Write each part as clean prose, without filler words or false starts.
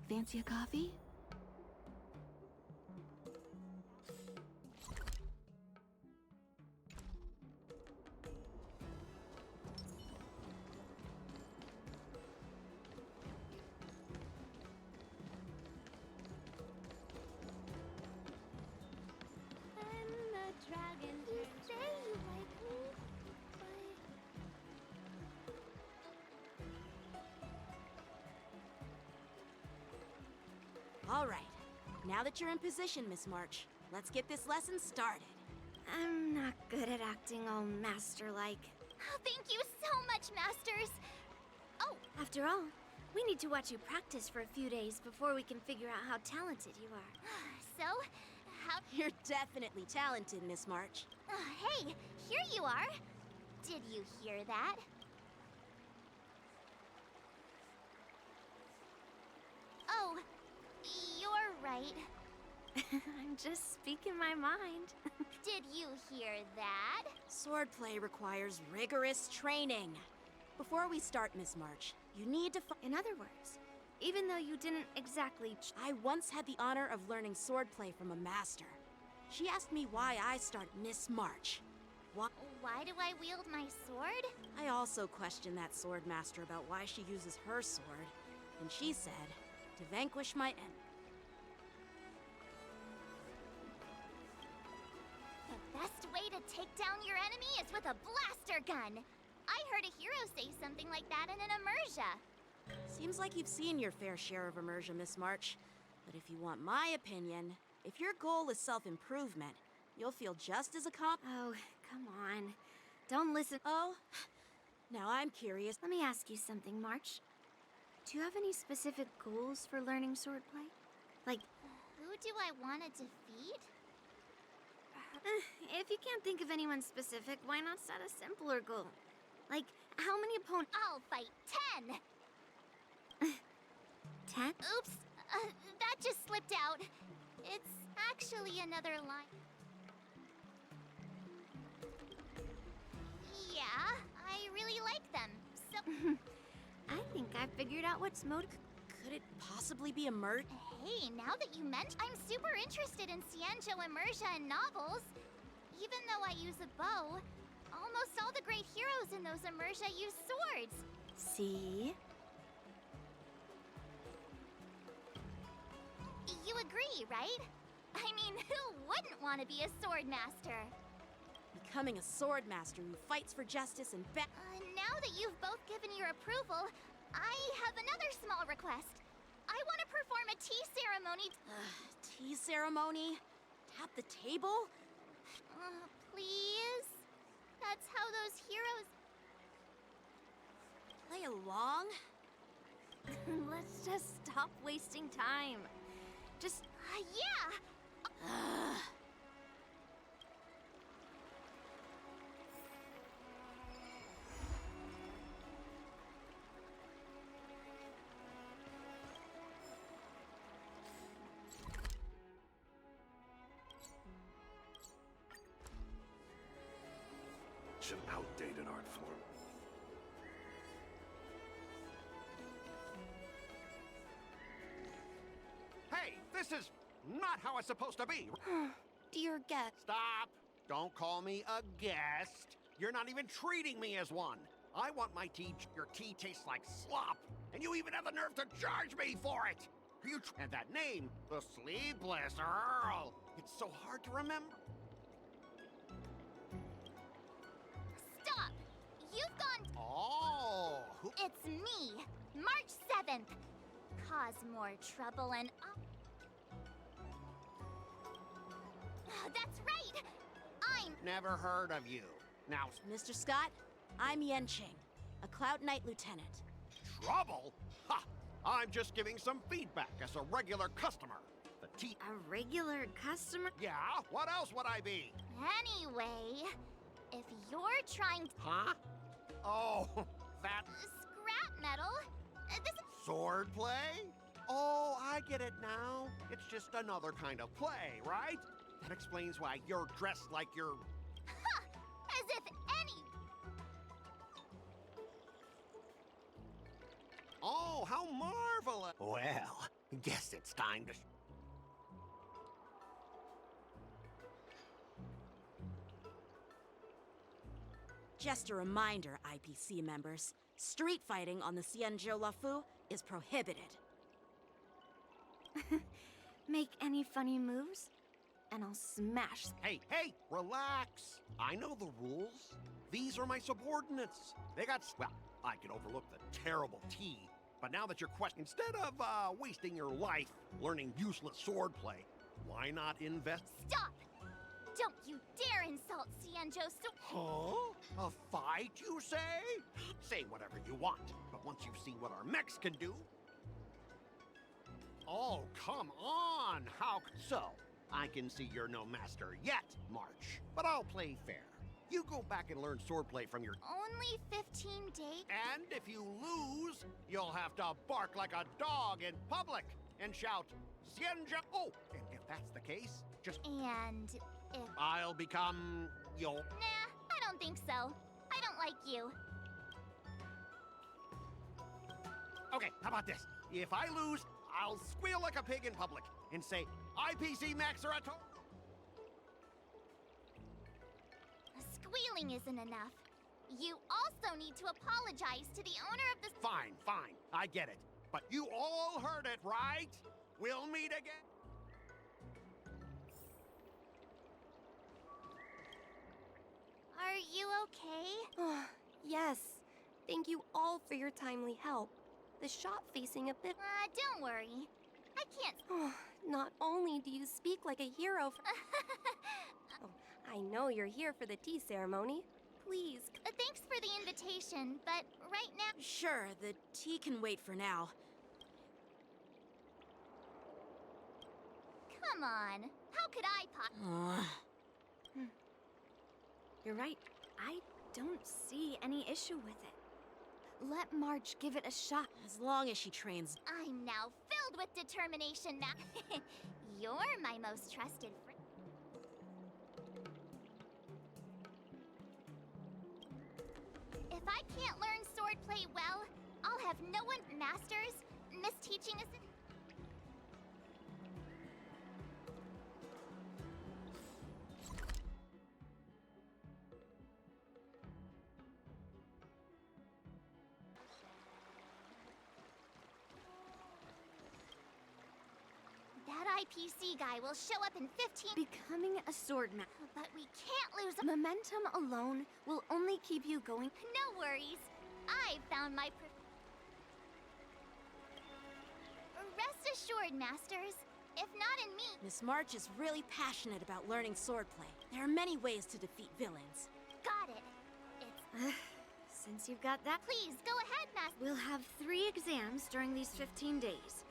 Fancy a coffee? All right. Now that you're in position, Miss March, let's get this lesson started. I'm not good at acting all master-like. Oh, thank you so much, Masters! Oh, After all, we need to watch you practice for a few days before we can figure out how talented you are. so, how... You're definitely talented, Miss March. Hey, here you are! Did you hear that? Oh, you're right. I'm just speaking my mind. Did you hear that? Swordplay requires rigorous training. Before we start, Miss March, you need to In other words, even though you didn't exactly I once had the honor of learning swordplay from a master. She asked me why I started Miss March. Why do I wield my sword? I also questioned that sword master about why she uses her sword, and she said, to vanquish my enemy. The best way to take down your enemy is with a blaster gun. I heard a hero say something like that in an immersia. Seems like you've seen your fair share of immersion, Miss March. But if you want my opinion, if your goal is self-improvement, you'll feel just as accomplished. Oh, come on. Don't listen. Oh, now I'm curious. Let me ask you something, March. Do you have any specific goals for learning swordplay? Like, Who do I want to defeat? if you can't think of anyone specific, why not set a simpler goal? Like, how many opponents? I'll fight 10! 10? Oops, that just slipped out. It's actually another line. Yeah, I really like them. So, I think I figured out what's Could it possibly be immersion? hey, now that you mention, I'm super interested in Cienjo immersia and novels. Even though I use a bow, almost all the great heroes in those immersia use swords. See? You agree, right? I mean, who wouldn't want to be a sword master? Becoming a sword master who fights for justice and Now that you've both given your approval, I have another small request. I want to perform a tea ceremony. tea ceremony? Tap the table? Please? That's how those heroes... Play along? Let's just stop wasting time. Just yeah! It's an outdated art form. Hey, this is not how it's supposed to be. Dear guest. Stop! Don't call me a guest. You're not even treating me as one. I want my tea. Your tea tastes like slop, and you even have the nerve to charge me for it. And that name, the Sleepless Earl. It's so hard to remember. Stop! You've gone... Oh, It's me, March 7th. Cause more trouble and... That's right! I'm... never heard of you. Now, Mr. Scott, I'm Yenching, a Cloud Knight Lieutenant. trouble? Ha! I'm just giving some feedback as a regular customer. The tea... a regular customer? Yeah, what else would I be? Anyway, if you're trying to... Huh? Oh, that Scrap metal? This is... sword play? Oh, I get it now. It's just another kind of play, right? That explains why you're dressed like you're... As if any... Oh, how marvelous! Well, Guess it's time to... Just a reminder, IPC members. Street fighting on the Xianzhou Lafu is prohibited. Make any funny moves, and I'll smash. Hey, relax. I know the rules. These are my subordinates. They got... Well, I could overlook the terrible tea, but now that you're questioning... Instead of wasting your life learning useless swordplay, why not invest... Stop! Don't you dare insult Xianzhou Huh? A fight, you say? Say whatever you want, but once you've seen what our mechs can do... Oh, come on! How... So, I can see you're no master yet, March, but I'll play fair. You go back and learn swordplay from your... Only 15 days? And if you lose, you'll have to bark like a dog in public and shout, Xianzhou... Oh, and if that's the case, just... And if... I'll become... your... Nah, I don't think so. I don't like you. Okay, how about this? If I lose, I'll squeal like a pig in public and say, IPC Max are at home. Squealing isn't enough. You also need to apologize to the owner of the... Fine. I get it. But you all heard it, right? We'll meet again. Are you okay? Yes. Thank you all for your timely help. The shop facing a bit... Don't worry. I can't... Not only do you speak like a hero Oh, I know you're here for the tea ceremony. Please. Thanks for the invitation, but right now... Sure, the tea can wait for now. Come on. How could I You're right. I don't see any issue with it. Let March give it a shot. As long as she trains. I'm now filled with determination now. You're my most trusted friend. If I can't learn swordplay well, I'll have no one... Masters, misteaching us... That IPC guy will show up in 15... Becoming a swordman. But we can't lose... Momentum alone will only keep you going. No worries. I found my... Rest assured, Masters. If not in me... Miss March is really passionate about learning swordplay. There are many ways to defeat villains. Got it. It's... Since you've got that, Please, go ahead, Master. we'll have 3 exams during these 15 days.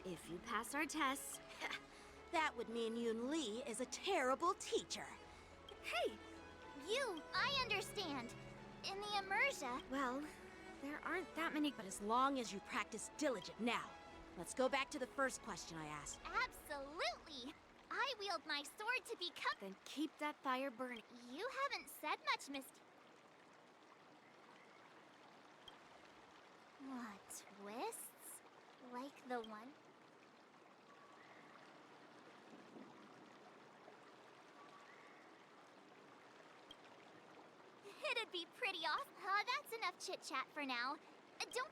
If you pass our tests... That would mean Yoon Lee is a terrible teacher. Hey! I understand. In the immersion... Well, there aren't that many... But as long as you practice diligent now. Let's go back to the first question I asked. Absolutely. I wield my sword to become... Then keep that fire burning. You haven't said much, Miss... What, twists? Like the one... It'd be pretty awesome. That's enough chit-chat for now. Don't...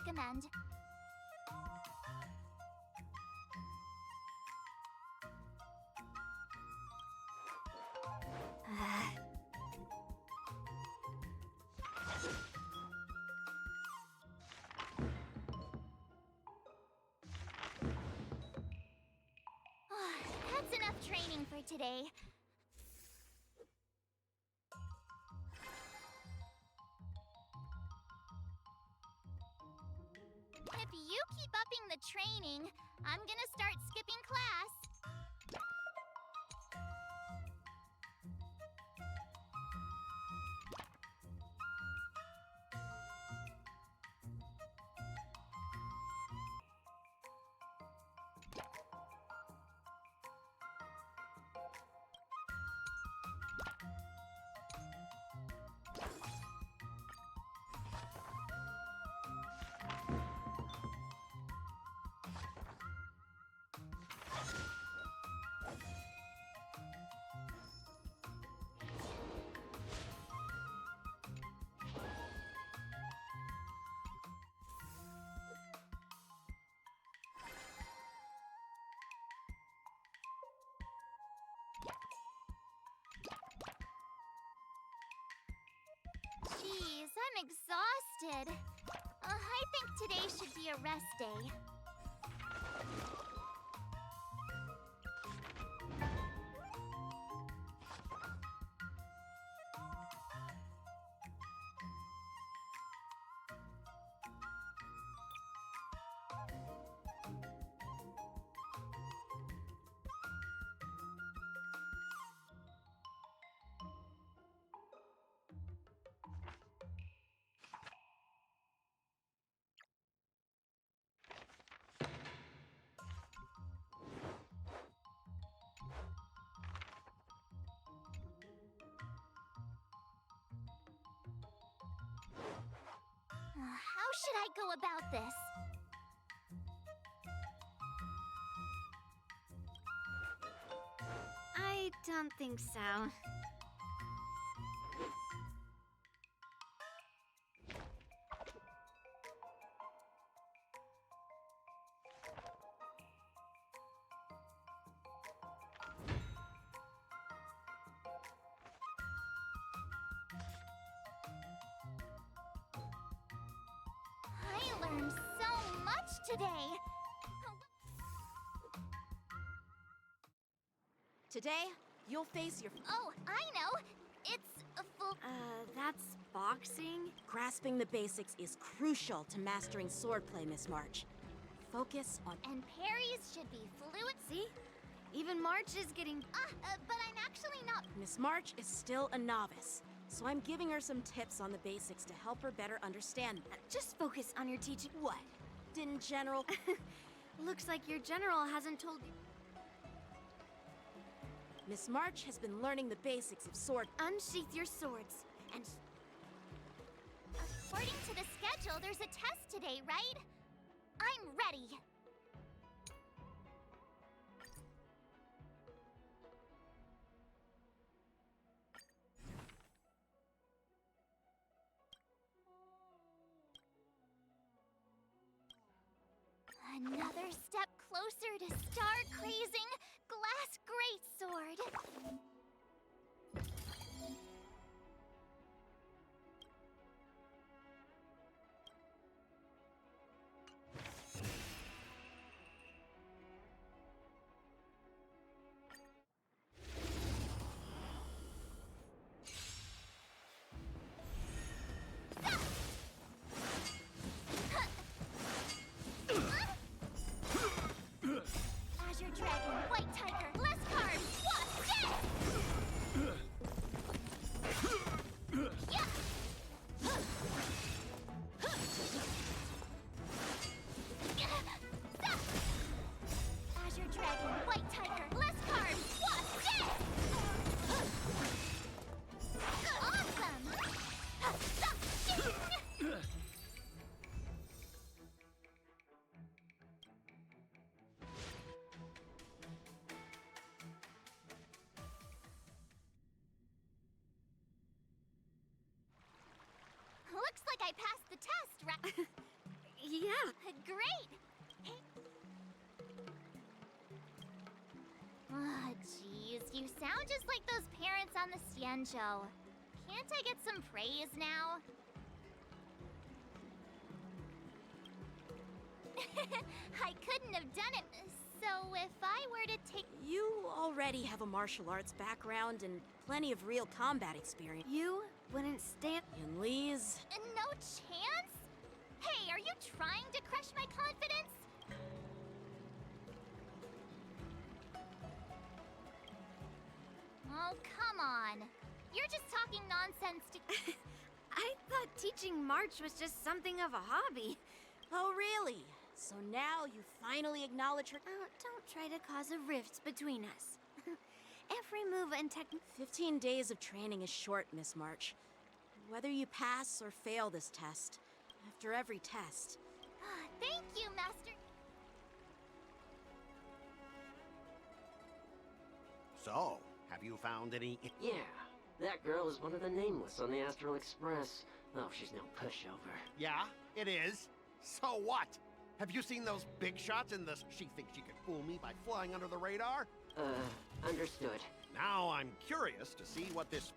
recommend. That's enough training for today. If you keep upping the training, I'm gonna start skipping class. Jeez, I'm exhausted. I think today should be a rest day. How should I go about this? I don't think so. I learned so much today. Today, you'll face your Oh, I know. It's a full. That's boxing? grasping the basics is crucial to mastering swordplay, Miss March. Focus on And parries should be fluent. See? Even March is getting... But I'm actually not. Miss March is still a novice, so I'm giving her some tips on the basics to help her better understand them. Just focus on your teaching. What? Didn't General? Looks like your general hasn't told you. Miss March has been learning the basics of sword. Unsheath your swords and... According to the schedule, there's a test today, right? I'm ready. Another step closer to star-crazing glass greatsword. Azure Dragon, White Tiger, less cards, what's this? Yeah. Azure Dragon, White Tiger, less cards, what's this? Awesome! Looks like I passed the test, right? Yeah. Great! Ah, jeez, you sound just like those parents on the Xianzhou. Can't I get some praise now? I couldn't have done it, so if I were to take... You already have a martial arts background and plenty of real combat experience. You wouldn't stand. Yun Li's. No chance? Hey, are you trying to crush my confidence? Oh, come on. You're just talking nonsense to... I thought teaching March was just something of a hobby. Oh, really? So now you finally acknowledge her. Don't try to cause a rift between us. Every move and technique. 15 days of training is short, Miss March. Whether you pass or fail this test, after every test. Thank you, Master... So, have you found any... Yeah, that girl is one of the nameless on the Astral Express. Oh, she's no pushover. Yeah, it is. So what? Have you seen those big shots in this? She thinks she can fool me by flying under the radar? Understood. Now I'm curious to see what this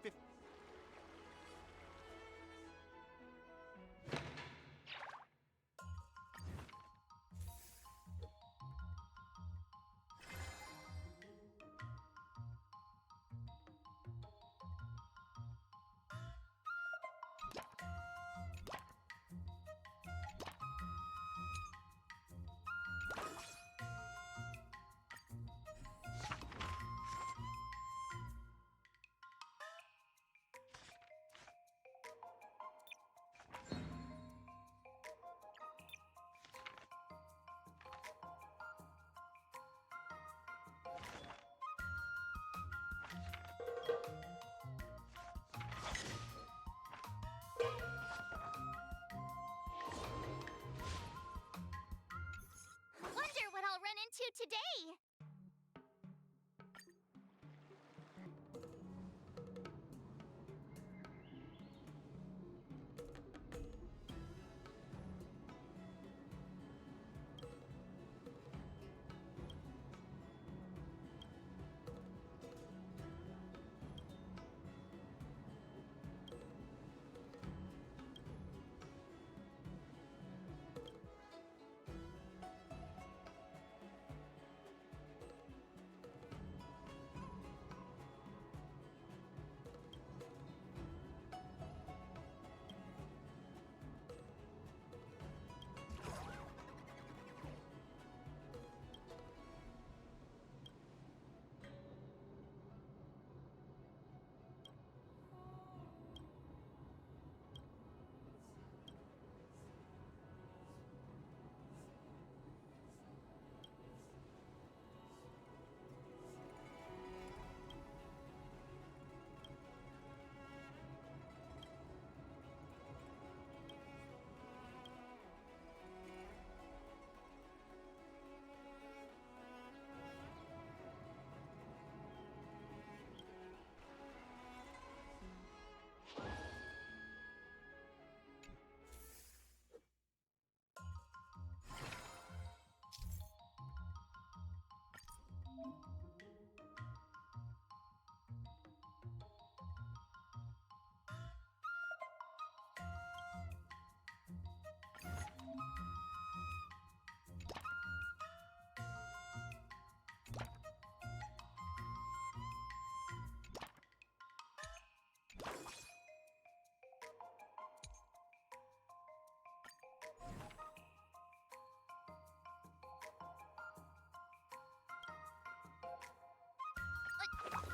Wonder what I'll run into today!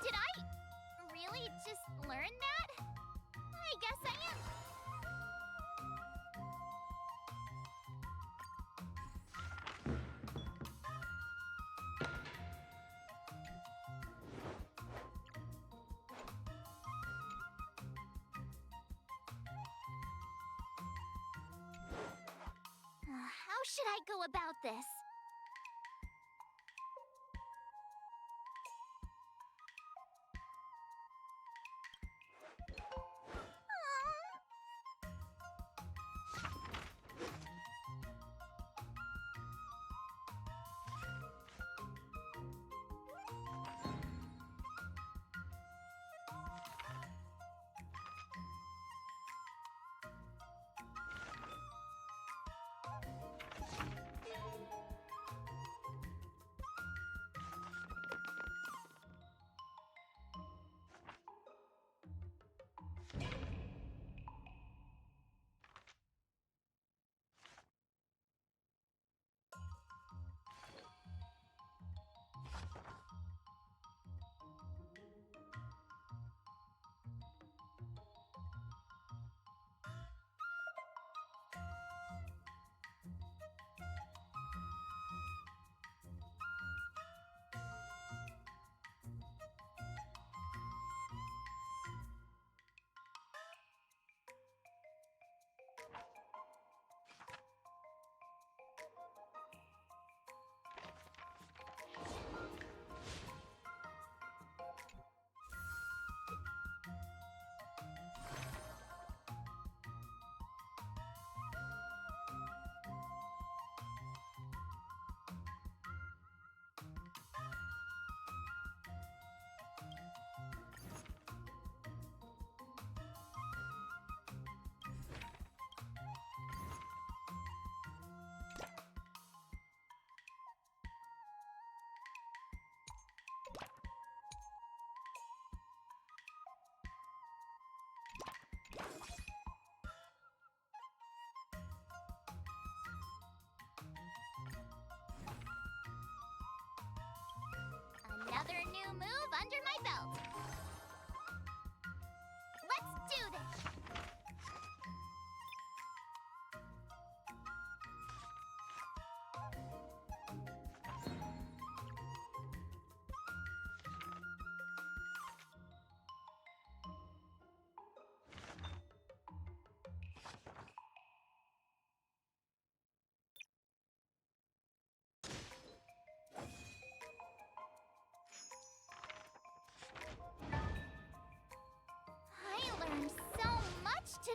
Did I really just learn that? I guess I am... How should I go about this?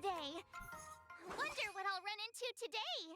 day. Wonder what I'll run into today.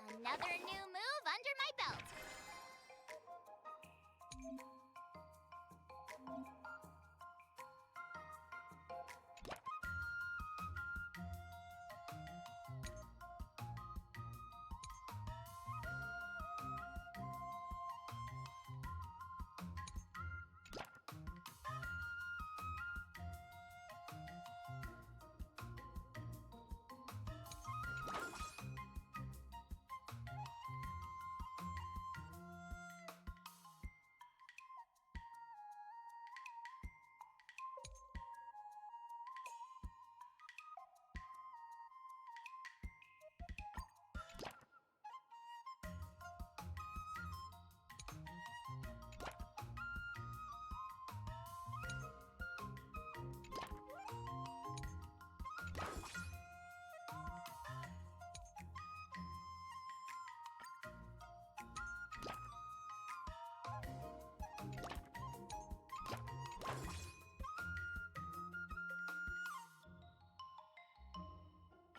Another new move under my belt.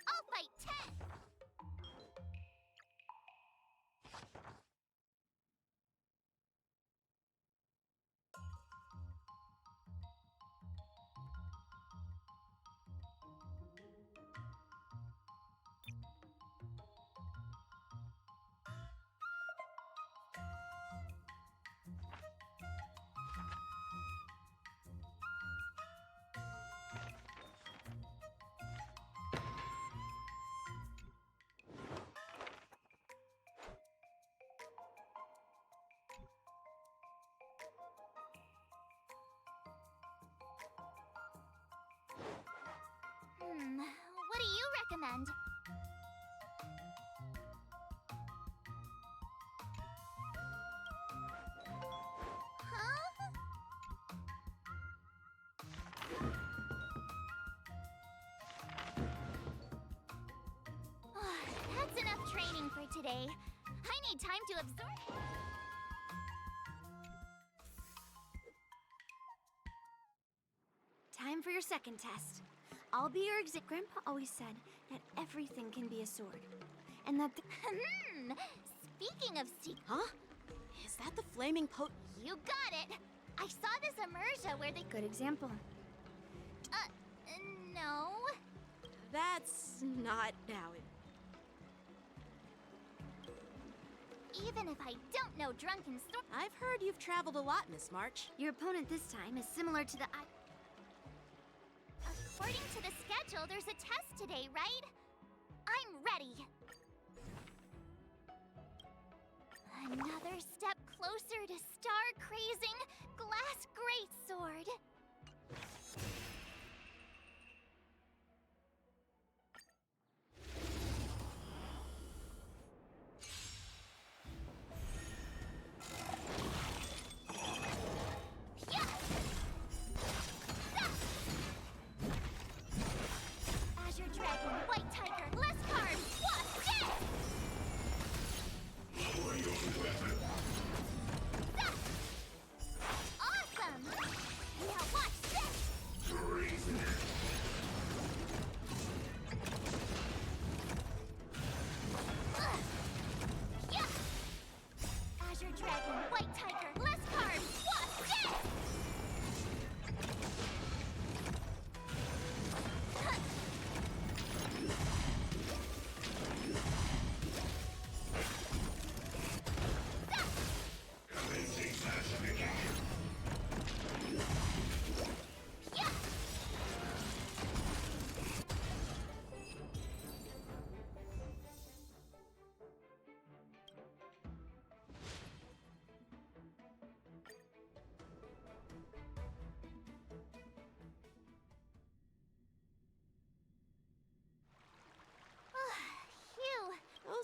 I'll fight 10. What do you recommend? Huh? That's enough training for today. I need time to absorb. Time for your second test. I'll be your exit. Grandpa always said that everything can be a sword. And that Speaking of Huh? Is that the flaming You got it! I saw this immersion where they... good example. No. That's not how it... Even if I don't know drunken story... I've heard you've traveled a lot, Miss March. Your opponent this time is similar to the... According to the schedule, there's a test today, right? I'm ready. Another step closer to star-crazing glass greatsword.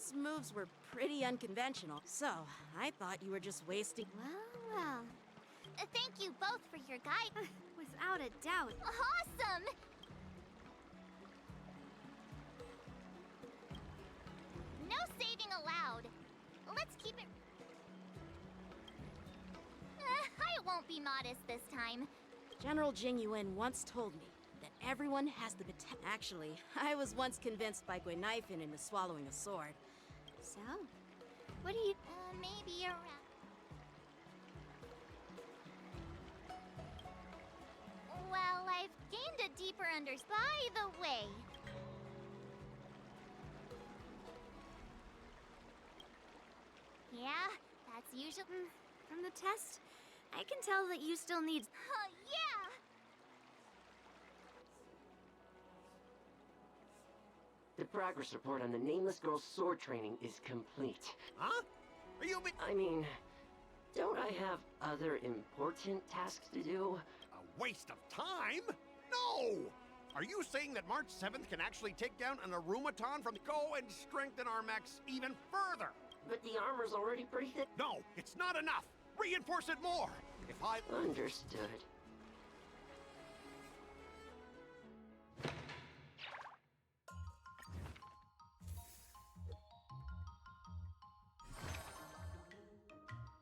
Those moves were pretty unconventional, so I thought you were just wasting. Well, well. Thank you both for your guide. Without a doubt. Awesome! No saving allowed. Let's keep it... I won't be modest this time. General Jingyuan once told me that everyone has the potential. Actually, I was once convinced by Guinifin into swallowing a sword. So, what do you... Maybe around... Well, I've gained a deeper understanding. By the way... Yeah, that's usually... From the test, I can tell that you still need... Yeah! The progress report on the nameless girl's sword training is complete. Huh? Are you I mean, don't I have other important tasks to do? a waste of time? No! Are you saying that March 7th can actually take down an Auramatonon from go and strengthen our mechs even further? But the armor's already pretty thick. No, it's not enough! Reinforce it more! If I... Understood.